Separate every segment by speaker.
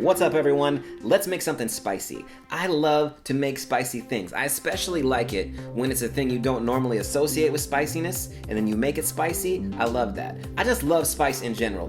Speaker 1: What's up everyone? Let's make something spicy. I love to make spicy things. I especially like it when it's a thing you don't normally associate with spiciness and then you make it spicy. I love that. I just love spice in general.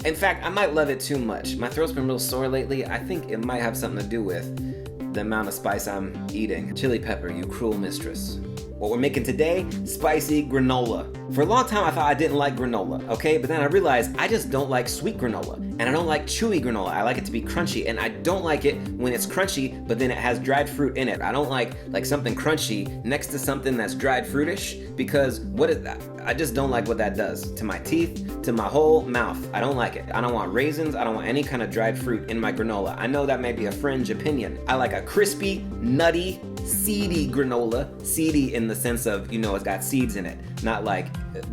Speaker 1: In fact, I might love it too much. My throat's been real sore lately. I think it might have something to do with the amount of spice I'm eating. Chili pepper, you cruel mistress. What we're making today, spicy granola. For a long time I thought I didn't like granola, okay? But then I realized I just don't like sweet granola. And I don't like chewy granola. I like it to be crunchy. And I don't like it when it's crunchy, but then it has dried fruit in it. I don't like something crunchy next to something that's dried fruitish, because what is that? I just don't like what that does to my teeth, to my whole mouth. I don't like it. I don't want raisins. I don't want any kind of dried fruit in my granola. I know that may be a fringe opinion. I like a crispy, nutty, seedy granola. Seedy in the sense of, you know, it's got seeds in it, not like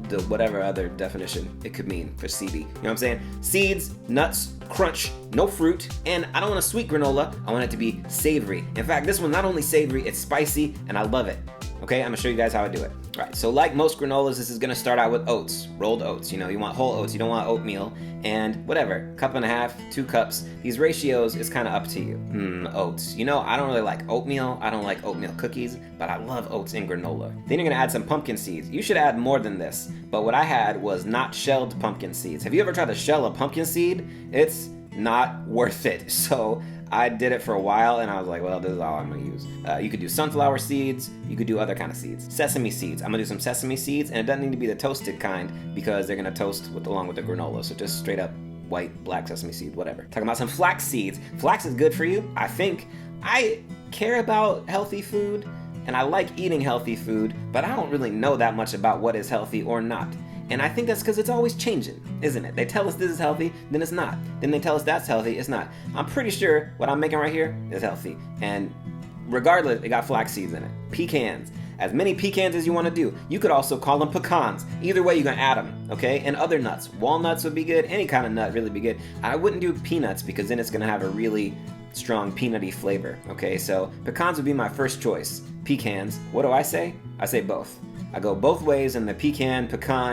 Speaker 1: the whatever other definition it could mean for seedy. You know what I'm saying? Seeds, nuts, crunch, no fruit, and I don't want a sweet granola. I want it to be savory. In fact, this one's not only savory, it's spicy, and I love it. Okay, I'm gonna show you guys how I do it. All right, so like most granolas, this is gonna start out with oats, rolled oats. You know, you want whole oats, you don't want oatmeal, and whatever, cup and a half, 2 cups. These ratios is kind of up to you. Oats. You know, I don't really like oatmeal. I don't like oatmeal cookies, but I love oats in granola. Then you're gonna add some pumpkin seeds. You should add more than this, but what I had was not shelled pumpkin seeds. Have you ever tried to shell a pumpkin seed? It's not worth it. So I did it for a while and I was like, well, this is all I'm gonna use. You could do sunflower seeds, you could do other kind of seeds. Sesame seeds, I'm gonna do some sesame seeds, and it doesn't need to be the toasted kind because they're gonna toast along with the granola, so just straight up white, black sesame seed, whatever. Talking about some flax seeds. Flax is good for you, I think. I care about healthy food and I like eating healthy food, but I don't really know that much about what is healthy or not. And I think that's because it's always changing, isn't it? They tell us this is healthy, then it's not. Then they tell us that's healthy, it's not. I'm pretty sure what I'm making right here is healthy. And regardless, it got flax seeds in it. Pecans. As many pecans as you want to do. You could also call them pecans. Either way, you're going to add them, okay? And other nuts. Walnuts would be good. Any kind of nut really be good. I wouldn't do peanuts because then it's going to have a really strong peanutty flavor, okay? So pecans would be my first choice. Pecans. What do I say? I say both. I go both ways in the pecan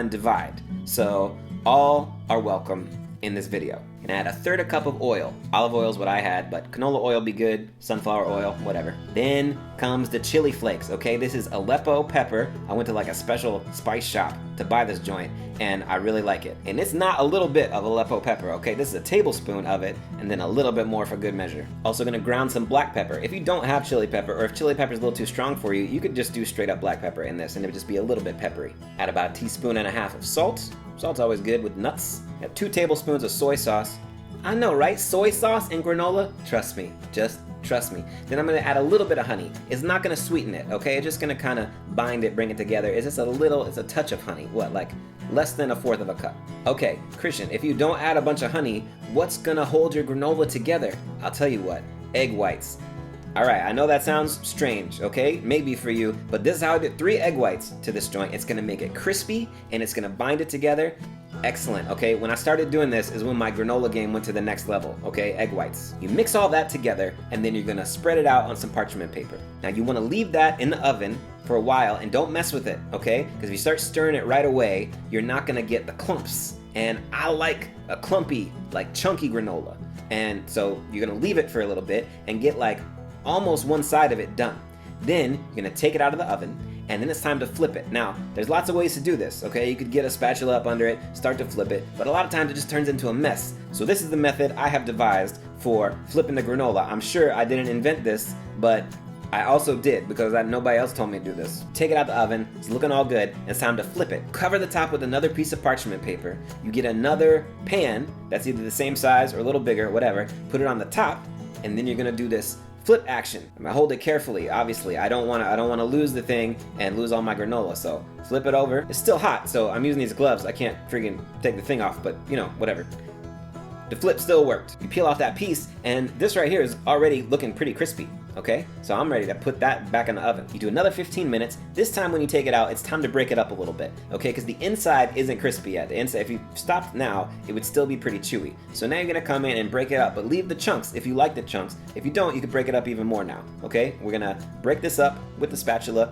Speaker 1: divide. So all are welcome in this video. And add 1/3 cup of oil. Olive oil is what I had, but canola oil be good, sunflower oil, whatever. Then comes the chili flakes, okay? This is Aleppo pepper. I went to like a special spice shop to buy this joint, and I really like it. And it's not a little bit of Aleppo pepper, okay? This is a tablespoon of it, and then a little bit more for good measure. Also gonna ground some black pepper. If you don't have chili pepper, or if chili pepper is a little too strong for you, you could just do straight up black pepper in this, and it would just be a little bit peppery. Add about 1.5 teaspoons of salt. Salt's always good with nuts. Add 2 tablespoons of soy sauce. I know, right? Soy sauce and granola? Trust me. Just trust me. Then I'm gonna add a little bit of honey. It's not gonna sweeten it, okay? It's just gonna kind of bind it, bring it together. It's just it's a touch of honey. What, like less than 1/4 cup? Okay, Christian, if you don't add a bunch of honey, what's gonna hold your granola together? I'll tell you what, egg whites. All right, I know that sounds strange, okay? Maybe for you, but this is how I did 3 egg whites to this joint. It's gonna make it crispy and it's gonna bind it together. Excellent, okay? When I started doing this is when my granola game went to the next level, okay? Egg whites. You mix all that together and then you're gonna spread it out on some parchment paper. Now you wanna leave that in the oven for a while and don't mess with it, okay? Because if you start stirring it right away, you're not gonna get the clumps. And I like a clumpy, like chunky granola. And so you're gonna leave it for a little bit and get like almost one side of it done. Then you're gonna take it out of the oven and then it's time to flip it. Now, there's lots of ways to do this, okay? You could get a spatula up under it, start to flip it, but a lot of times it just turns into a mess. So this is the method I have devised for flipping the granola. I'm sure I didn't invent this, but I also did because nobody else told me to do this. Take it out the oven, it's looking all good, and it's time to flip it. Cover the top with another piece of parchment paper. You get another pan that's either the same size or a little bigger, whatever, put it on the top, and then you're gonna do this flip action. I'm gonna hold it carefully, obviously. I don't wanna lose the thing and lose all my granola, so flip it over. It's still hot, so I'm using these gloves. I can't freaking take the thing off, but you know, whatever. The flip still worked. You peel off that piece, and this right here is already looking pretty crispy, okay? So I'm ready to put that back in the oven. You do another 15 minutes. This time when you take it out, it's time to break it up a little bit, okay? Because the inside isn't crispy yet. The inside, if you stopped now, it would still be pretty chewy. So now you're gonna come in and break it up, but leave the chunks if you like the chunks. If you don't, you can break it up even more now, okay? We're gonna break this up with the spatula,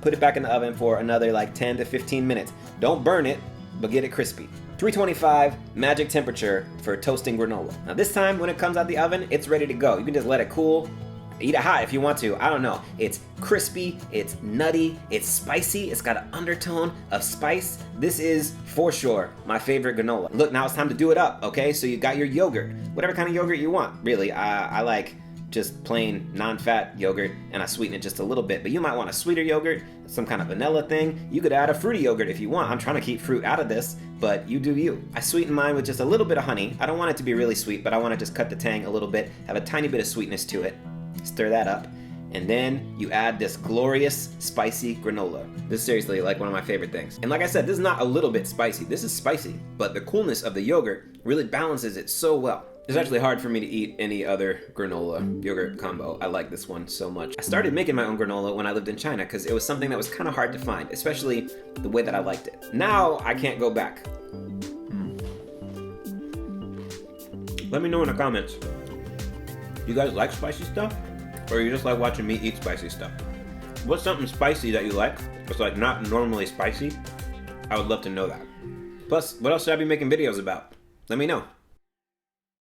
Speaker 1: put it back in the oven for another like 10 to 15 minutes. Don't burn it, but get it crispy. 325 magic temperature for toasting granola. Now this time when it comes out the oven, it's ready to go. You can just let it cool. Eat it hot if you want to. I don't know. It's crispy, it's nutty, it's spicy, it's got an undertone of spice. This is, for sure, my favorite granola. Look, now it's time to do it up, okay? So you got your yogurt. Whatever kind of yogurt you want, really. I like just plain non-fat yogurt, and I sweeten it just a little bit. But you might want a sweeter yogurt, some kind of vanilla thing. You could add a fruity yogurt if you want. I'm trying to keep fruit out of this, but you do you. I sweeten mine with just a little bit of honey. I don't want it to be really sweet, but I want to just cut the tang a little bit, have a tiny bit of sweetness to it. Stir that up, and then you add this glorious spicy granola. This is seriously like one of my favorite things. And like I said, this is not a little bit spicy. This is spicy, but the coolness of the yogurt really balances it so well. It's actually hard for me to eat any other granola yogurt combo. I like this one so much. I started making my own granola when I lived in China because it was something that was kind of hard to find, especially the way that I liked it. Now I can't go back. Let me know in the comments. You guys like spicy stuff? Or you just like watching me eat spicy stuff? What's something spicy that you like? It's like not normally spicy? I would love to know that. Plus, what else should I be making videos about? Let me know.